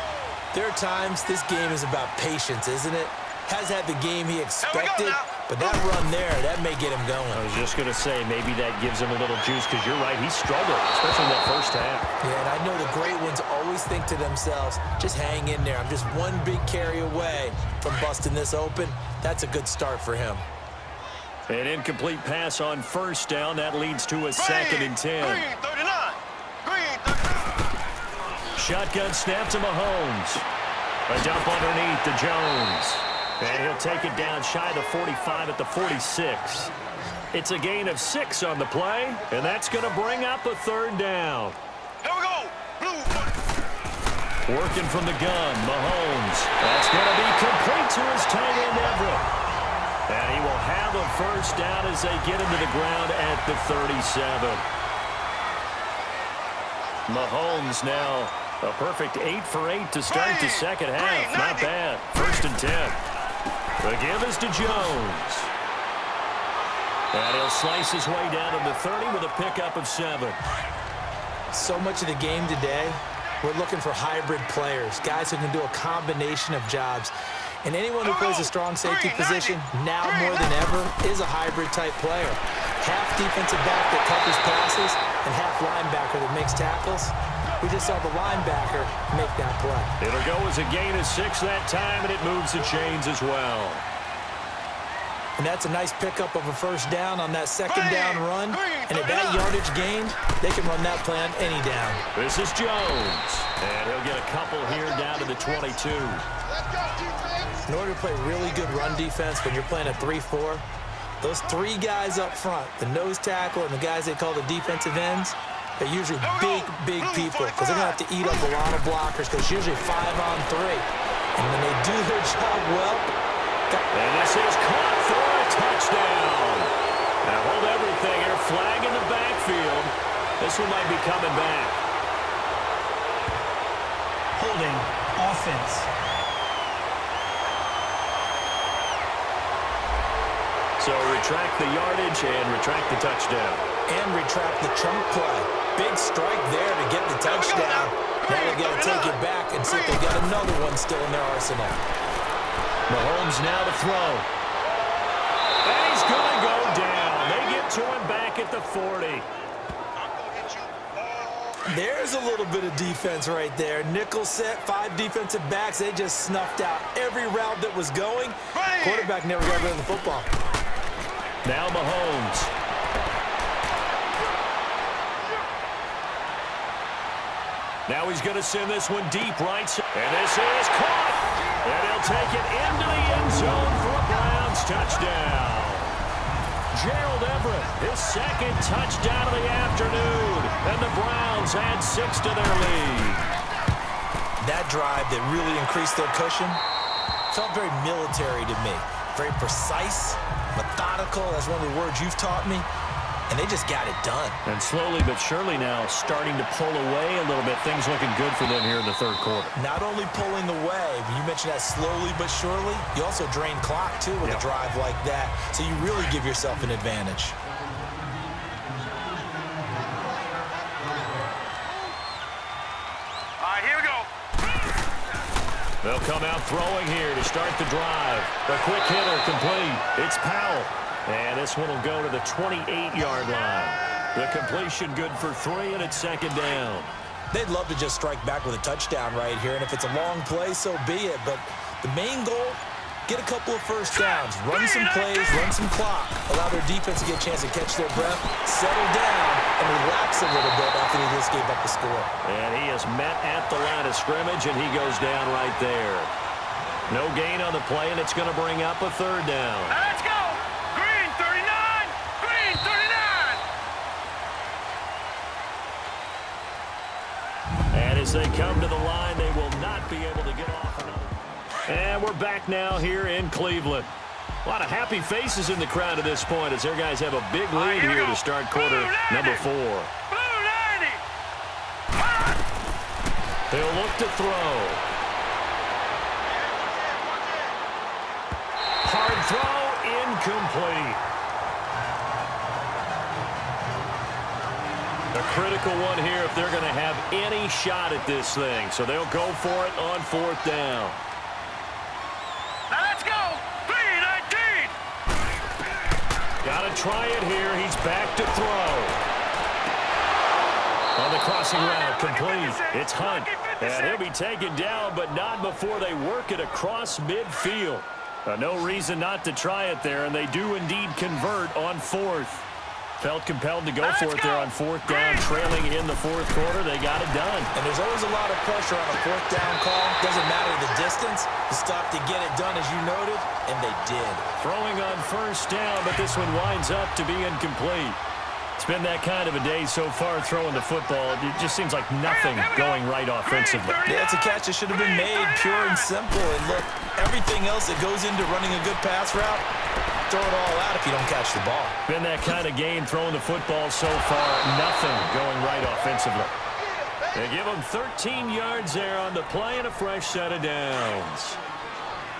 there are times this game is about patience, isn't it? has had the game he expected, but that run there, that may get him going. I was just going to say, maybe that gives him a little juice, because you're right, he struggled, especially in that first half. Yeah, and I know the great ones always think to themselves, just hang in there. I'm just one big carry away from busting this open. That's a good start for him. An incomplete pass on first down. That leads to a 2nd and 10. Green 39. Green 39. Shotgun snap to Mahomes. A dump underneath to Jones. And he'll take it down shy of the 45 at the 46. It's a gain of 6 on the play, and that's going to bring up a 3rd down. Here we go. Blue. Working from the gun, Mahomes. That's going to be complete to his tight end, Everett. And he will have a first down as they get him to the ground at the 37. Mahomes now a perfect 8 for 8 to start the second half. Not bad. 1st and 10. The give is to Jones. And he'll slice his way down to the 30 with a pickup of 7. So much of the game today, we're looking for hybrid players, guys who can do a combination of jobs. And anyone who plays a strong safety position, now more than ever, is a hybrid-type player. Half defensive back that covers passes and half linebacker that makes tackles. We just saw the linebacker make that play. It'll go as a gain of 6 that time, and it moves the chains as well. And that's a nice pickup of a first down on that 2nd down run. And at that yardage gained, they can run that play on any down. This is Jones. And he'll get a couple here down to the 22. In order to play really good run defense when you're playing a 3-4, those 3 guys up front, the nose tackle and the guys they call the defensive ends, they're usually big people because they're going to have to eat up a lot of blockers because it's usually 5-on-3. And when they do their job well... And this is caught for a touchdown. Now hold everything here. Flag in the backfield. This one might be coming back. Holding offense. So retract the yardage and retract the touchdown. And retract the chunk play. Big strike there to get the touchdown. Now they got to take it back and see if they got another one still in their arsenal. Mahomes now to throw. And he's going to go down. They get to him back at the 40. There's a little bit of defense right there. Nickel set, 5 defensive backs. They just snuffed out every route that was going. Quarterback never got rid of the football. Now Mahomes. Now he's going to send this one deep right. And this is caught. And he'll take it into the end zone for a Browns touchdown. Gerald Everett, his 2nd touchdown of the afternoon. And the Browns add 6 to their lead. That drive that really increased their cushion felt very military to me. Very precise, methodical. That's one of the words you've taught me. And they just got it done. And slowly but surely now starting to pull away a little bit. Things looking good for them here in the 3rd quarter. Not only pulling away, but you mentioned that slowly but surely. You also drain clock, too, with a drive like that. So you really give yourself an advantage. All right, here we go. They'll come out throwing here to start the drive. The quick hitter complete. It's Powell. And this one will go to the 28-yard line. The completion good for 3, and it's 2nd down. They'd love to just strike back with a touchdown right here, and if it's a long play, so be it. But the main goal, get a couple of first downs, run some plays, run some clock, allow their defense to get a chance to catch their breath, settle down, and relax a little bit after they just gave up the score. And he is met at the line of scrimmage, and he goes down right there. No gain on the play, and it's going to bring up a 3rd down. Let's go. Green 39. Green 39. And as they come to the line, they will not be able to get off another. And we're back now here in Cleveland. A lot of happy faces in the crowd at this point as their guys have a big lead here to start quarter number 4. Blue 90. They'll look to throw. Hard throw, incomplete. A critical one here if they're going to have any shot at this thing. So they'll go for it on 4th down. Now let's go. Got to try it here. He's back to throw. On the crossing route, complete. It's Hunt. And he'll be taken down, but not before they work it across midfield. No reason not to try it there, and they do indeed convert on fourth. Felt compelled to go for it there on fourth down, trailing in the fourth quarter. They got it done. And there's always a lot of pressure on a fourth down call. Doesn't matter the distance. You stop to get it done, as you noted, and they did. Throwing on first down, but this one winds up to be incomplete. It's been that kind of a day so far throwing the football. It just seems like nothing going right offensively. Yeah, it's a catch that should have been made, pure and simple. And look, everything else that goes into running a good pass route, throw it all out if you don't catch the ball. Been that kind of game throwing the football so far. Nothing going right offensively. They give them 13 yards there on the play and a fresh set of downs.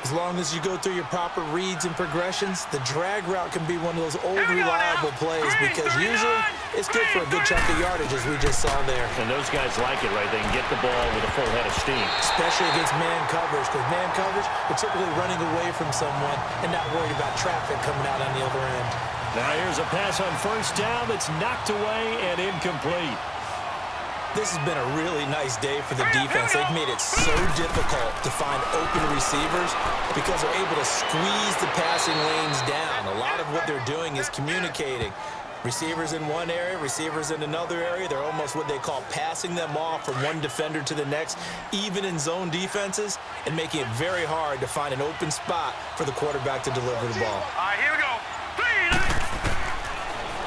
As long as you go through your proper reads and progressions, the drag route can be one of those old reliable plays because usually it's good for a good chunk of yardage, as we just saw there. And those guys like it, right? They can get the ball with a full head of steam. Especially against man coverage, because man coverage, they're typically running away from someone and not worried about traffic coming out on the other end. Now here's a pass on first down that's knocked away and incomplete. This has been a really nice day for the defense. They've made it so difficult to find open receivers because they're able to squeeze the passing lanes down. A lot of what they're doing is communicating. Receivers in one area, receivers in another area. They're almost what they call passing them off from one defender to the next, even in zone defenses, and making it very hard to find an open spot for the quarterback to deliver the ball. All right, here we go.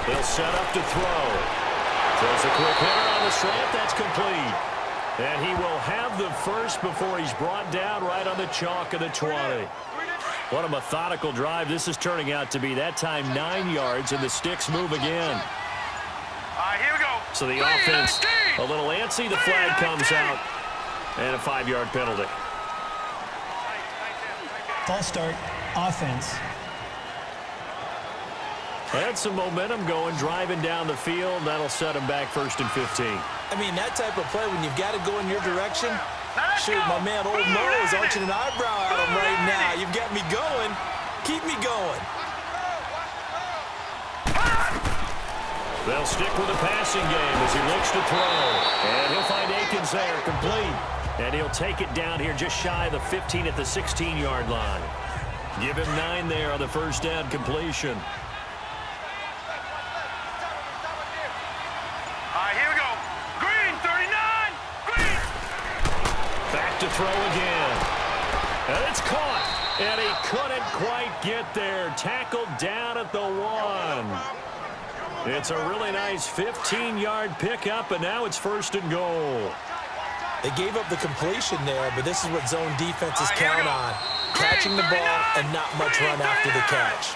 They'll set up to throw. Throws a quick hitter on the slant. That's complete. And he will have the first before he's brought down right on the chalk of the 20. What a methodical drive this is turning out to be. That time 9 yards, and the sticks move again. All right, here we go. So the offense a little antsy. The flag comes out, and a 5-yard penalty. False start, offense. Had some momentum going, driving down the field. That'll set him back 1st and 15. I mean, that type of play, when you've got to go in your direction, shoot, my man Old Mo is arching an eyebrow at him right now. You've got me going. Keep me going. They'll stick with the passing game as he looks to throw. And he'll find Akins there, complete. And he'll take it down here just shy of the 15 at the 16-yard line. Give him 9 there on the first down completion. To throw again. And it's caught. And he couldn't quite get there. Tackled down at the 1. It's a really nice 15-yard pickup, and now it's 1st and goal. They gave up the completion there, but this is what zone defenses count on. Catching the ball and not much run after the catch.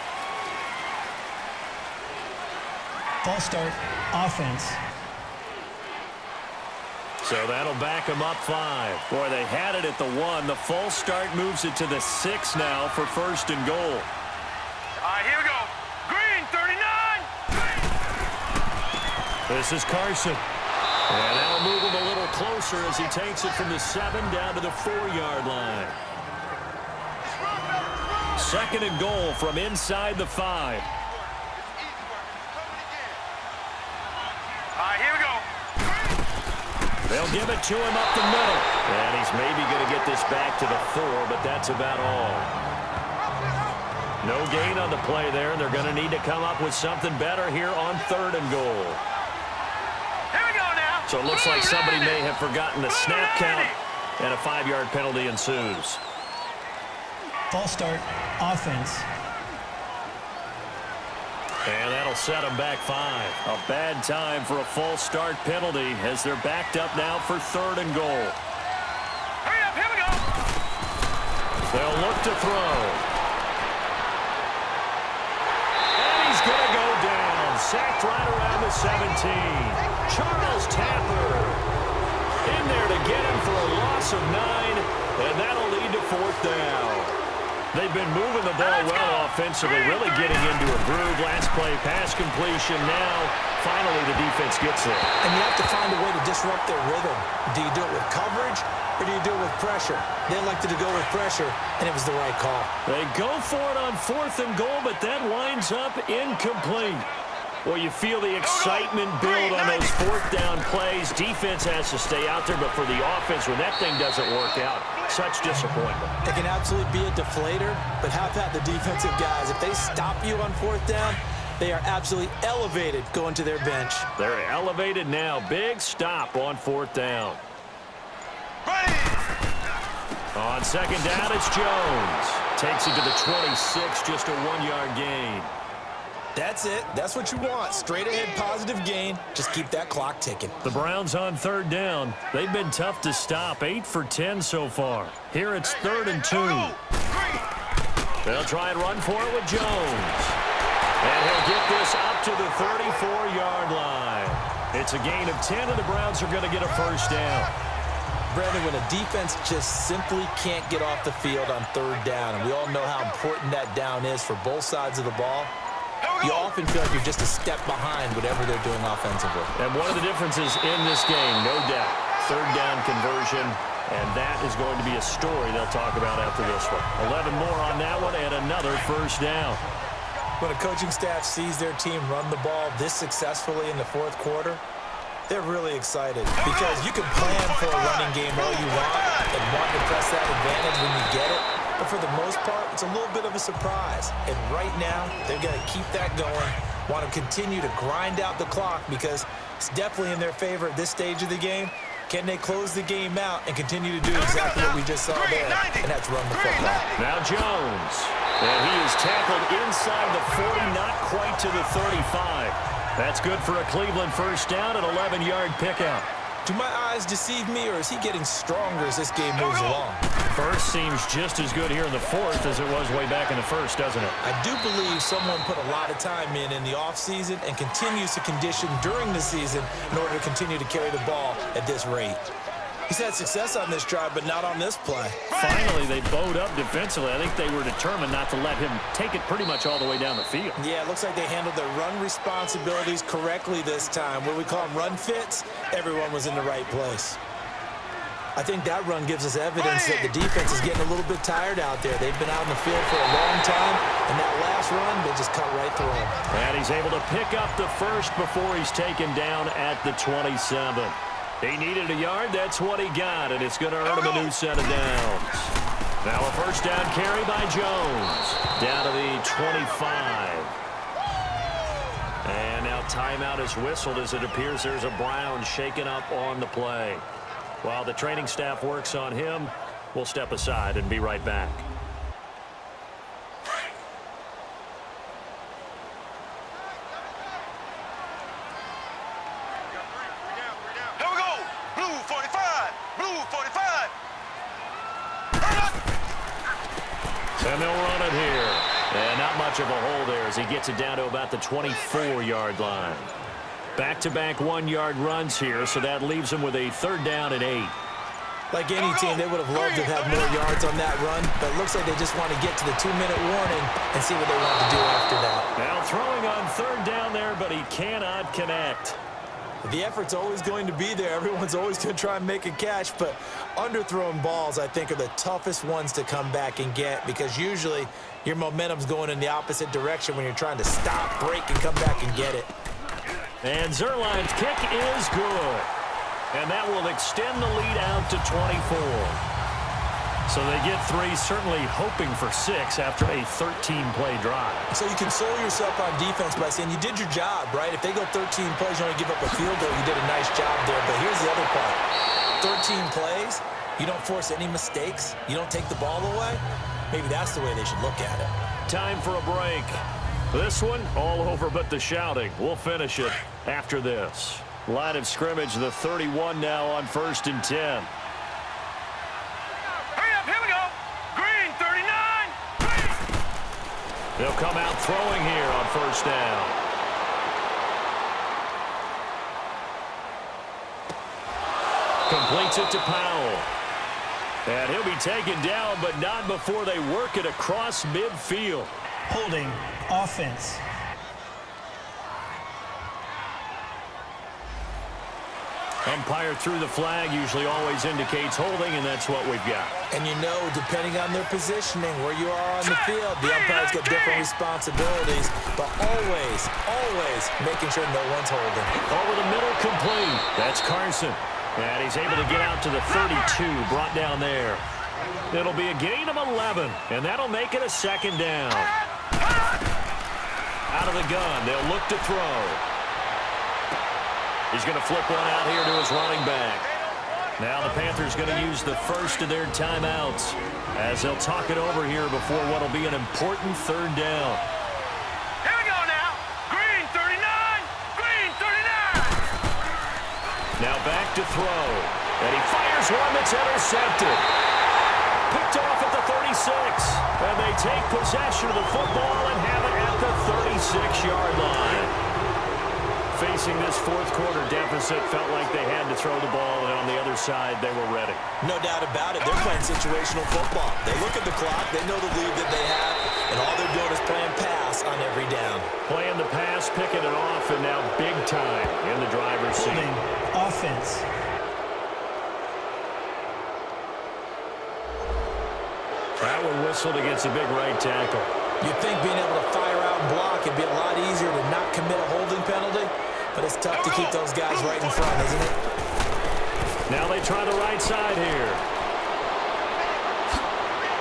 False start, offense. So that'll back them up 5. Boy, they had it at the 1. The false start moves it to the 6 now for 1st and goal. All right, here we go. Green, 39. This is Carson. And that'll move him a little closer as he takes it from the 7 down to the 4-yard line. 2nd and goal from inside the 5. All right, here we go. They'll give it to him up the middle. And he's maybe going to get this back to the 4, but that's about all. No gain on the play there, and they're going to need to come up with something better here on 3rd and goal. Here we go now. So it looks like somebody may have forgotten the snap count, and a 5-yard penalty ensues. False start, offense. And that'll set them back 5. A bad time for a false start penalty as they're backed up now for 3rd and goal. Hurry up, here we go. They'll look to throw. And he's going to go down. Sacked right around the 17. Charles Tapper in there to get him for a loss of 9, and that'll lead to 4th down. They've been moving the ball well offensively, really getting into a groove. Last play, pass completion. Now, finally, the defense gets there. And you have to find a way to disrupt their rhythm. Do you do it with coverage, or do you do it with pressure? They elected to go with pressure, and it was the right call. They go for it on 4th and goal, but that winds up incomplete. Well, you feel the excitement build on those 4th down plays. Defense has to stay out there, but for the offense, when that thing doesn't work out, such disappointment. It can absolutely be a deflator, but how about the defensive guys? If they stop you on 4th down, they are absolutely elevated going to their bench. They're elevated now. Big stop on 4th down. On 2nd down, it's Jones. Takes it to the 26, just a 1-yard gain. That's it. That's what you want. Straight ahead positive gain. Just keep that clock ticking. The Browns on 3rd down. They've been tough to stop. 8 for 10 so far. Here it's 3rd and 2. They'll try and run for it with Jones. And he'll get this up to the 34-yard line. It's a gain of 10, and the Browns are going to get a 1st down. Brandon, when a defense just simply can't get off the field on 3rd down, and we all know how important that down is for both sides of the ball, you often feel like you're just a step behind whatever they're doing offensively. And one of the differences in this game, no doubt, 3rd down conversion, and that is going to be a story they'll talk about after this one. 11 more on that one and another 1st down. When a coaching staff sees their team run the ball this successfully in the 4th quarter, they're really excited because you can plan for a running game all you want and want to press that advantage when you get it. But for the most part, it's a little bit of a surprise. And right now, they're going to keep that going, want to continue to grind out the clock because it's definitely in their favor at this stage of the game. Can they close the game out and continue to do exactly what we just saw there? And that's run the football. Now Jones. And he is tackled inside the 40, not quite to the 35. That's good for a Cleveland 1st down, an 11-yard pickup. Do my eyes deceive me, or is he getting stronger as this game moves along? 1st seems just as good here in the 4th as it was way back in the 1st, doesn't it? I do believe someone put a lot of time in the offseason and continues to condition during the season in order to continue to carry the ball at this rate. He's had success on this drive, but not on this play. Finally, they bowed up defensively. I think they were determined not to let him take it pretty much all the way down the field. Yeah, it looks like they handled their run responsibilities correctly this time. What we call them run fits, everyone was in the right place. I think that run gives us evidence that the defense is getting a little bit tired out there. They've been out in the field for a long time, and that last run, they just cut right through him. And he's able to pick up the 1st before he's taken down at the 27. He needed a yard. That's what he got, and it's going to earn him a new set of downs. Now a 1st down carry by Jones. Down to the 25. And now timeout is whistled as it appears there's a Brown shaken up on the play. While the training staff works on him, we'll step aside and be right back. And they'll run it here. And not much of a hole there as he gets it down to about the 24-yard line. Back-to-back 1-yard runs here, so that leaves him with a 3rd down and 8. Like any team, they would have loved to have had more yards on that run, but it looks like they just want to get to the 2-minute warning and see what they want to do after that. Now throwing on 3rd down there, but he cannot connect. The effort's always going to be there. Everyone's always going to try and make a catch, but underthrown balls, I think, are the toughest ones to come back and get because usually your momentum's going in the opposite direction when you're trying to stop, break, and come back and get it. And Zerline's kick is good. And that will extend the lead out to 24. So they get 3, certainly hoping for 6 after a 13-play drive. So you console yourself on defense by saying you did your job, right? If they go 13 plays, you only give up a field goal, you did a nice job there. But here's the other part. 13 plays, you don't force any mistakes, you don't take the ball away. Maybe that's the way they should look at it. Time for a break. This one, all over but the shouting. We'll finish it after this. Line of scrimmage, the 31 now on 1st and 10. They'll come out throwing here on 1st down. Completes it to Powell. And he'll be taken down, but not before they work it across midfield. Holding. Offense. Umpire threw the flag, usually always indicates holding, and that's what we've got. And you know, depending on their positioning, where you are on the field, the umpire's got different responsibilities, but always making sure no one's holding. Over the middle, complete. That's Carson. And he's able to get out to the 32, brought down there. It'll be a gain of 11, and that'll make it a second down. Out of the gun, they'll look to throw. He's going to flip one out here to his running back. Now the Panthers going to use the first of their timeouts as they'll talk it over here before what will be an important third down. Here we go now. Green 39. Green 39. Now back to throw. And he fires one that's intercepted. Picked off at the 36. And they take possession of the football and have it at the 36-yard line. Facing this fourth quarter deficit, felt like they had to throw the ball, and on the other side, they were ready. No doubt about it. They're playing situational football. They look at the clock, they know the lead that they have, and all they're doing is playing pass on every down. Playing the pass, picking it off, and now big time in the driver's seat. Holding. Offense. That one whistled against a big right tackle. You'd think being able to fire out and block would be a lot easier to not commit a holding penalty, but it's tough to keep those guys right in front, isn't it? Now they try the right side here.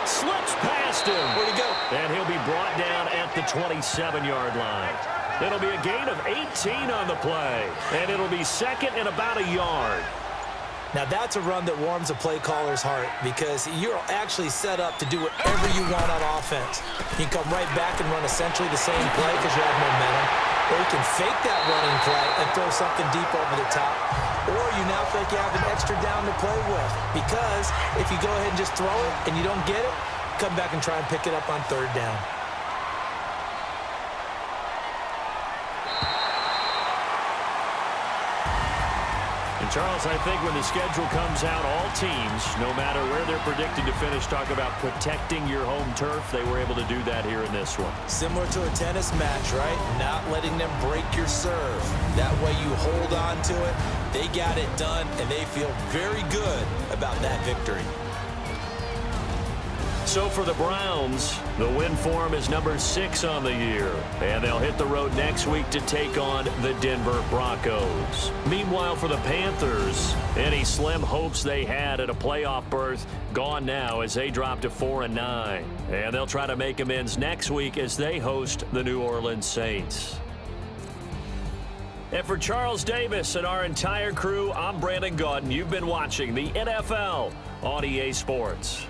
Slips past him. Where'd he go? And he'll be brought down at the 27-yard line. It'll be a gain of 18 on the play, and it'll be second and about a yard. Now, that's a run that warms a play caller's heart because you're actually set up to do whatever you want on offense. You can come right back and run essentially the same play because you have momentum, or you can fake that running play and throw something deep over the top, or you now feel like you have an extra down to play with because if you go ahead and just throw it and you don't get it, come back and try and pick it up on third down. And Charles, I think when the schedule comes out, all teams, no matter where they're predicted to finish, talk about protecting your home turf. They were able to do that here in this one. Similar to a tennis match, right? Not letting them break your serve. That way you hold on to it. They got it done, and they feel very good about that victory. So for the Browns, the win form is number 6 on the year, and they'll hit the road next week to take on the Denver Broncos. Meanwhile, for the Panthers, any slim hopes they had at a playoff berth gone now as they drop to 4-9, and they'll try to make amends next week as they host the New Orleans Saints. And for Charles Davis and our entire crew, I'm Brandon Gaudin. You've been watching the NFL on EA Sports.